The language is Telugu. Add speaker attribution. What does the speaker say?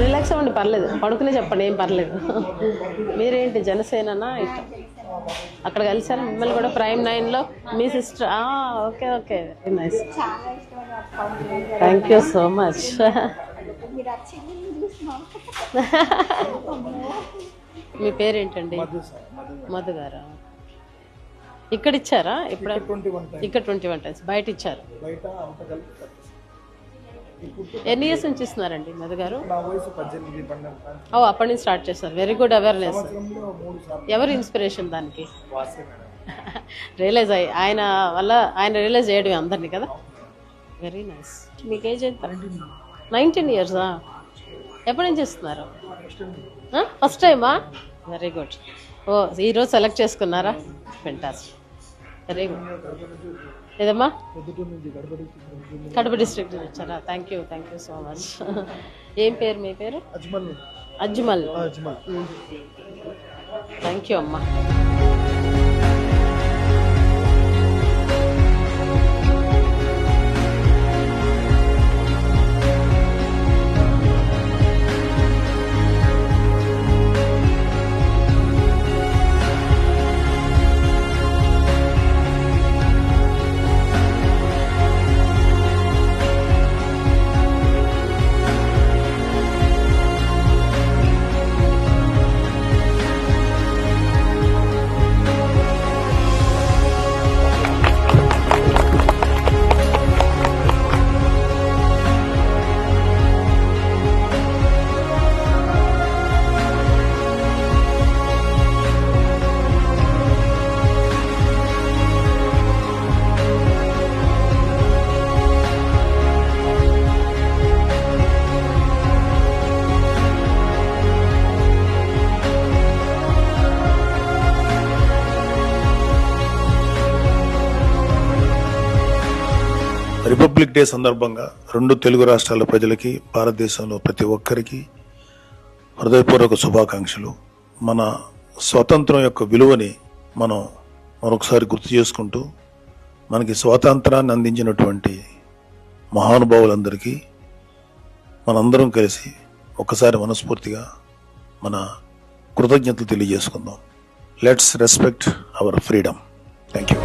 Speaker 1: రిలాక్స్ అవ్వండి, పర్లేదు, పడుకునే చెప్పండి, ఏం పర్లేదు. మీరేంటి జనసేననా? ఇట్లా అక్కడ కలిసారు మిమ్మల్ని కూడా ప్రైమ్ 9లో మీ sister. Okay okay, very nice, thank you so much. మీ పేరేంటండి? మధు గారా? ఇక్కడ ఇచ్చారా? ఇప్పుడు ఇక్కడ 21 టైమ్స్, బయట ఇచ్చారు. ఎన్ని ఇయర్స్ నుంచి ఇస్తున్నారండి మధు గారు? అప్పటి నుంచి స్టార్ట్ చేస్తారు. Very good awareness. ఎవరు ఇన్స్పిరేషన్ దానికి? రియలైజ్ అయ్యి ఆయన వల్ల ఆయన రియలైజ్ చేయడమే అందరినీ కదా. Very nice. మీకు ఏజ్ ఎంత? 19 ఇయర్సా? ఎప్పటి నుంచి ఇస్తున్నారు? ఫస్ట్ టైమా? Very good. ఈరోజు సెలెక్ట్ చేసుకున్నారా? Fantastic, very good. ఏదమ్మా? కడప డిస్ట్రిక్ట్ నుంచి వచ్చారా? Thank you so much. ఏం పేరు మీ పేరు? అజ్మల్. థ్యాంక్ యూ అమ్మా.
Speaker 2: రిపబ్లిక్ డే సందర్భంగా 2 తెలుగు రాష్ట్రాల ప్రజలకి, భారతదేశంలో ప్రతి ఒక్కరికి హృదయపూర్వక శుభాకాంక్షలు. మన స్వాతంత్రం యొక్క విలువని మనం మరొకసారి గుర్తు చేసుకుంటూ, మనకి స్వాతంత్రాన్ని అందించినటువంటి మహానుభావులందరికీ మనందరం కలిసి ఒకసారి మనస్ఫూర్తిగా మన కృతజ్ఞతలు తెలియజేసుకుందాం. Let's respect our freedom. Thank you.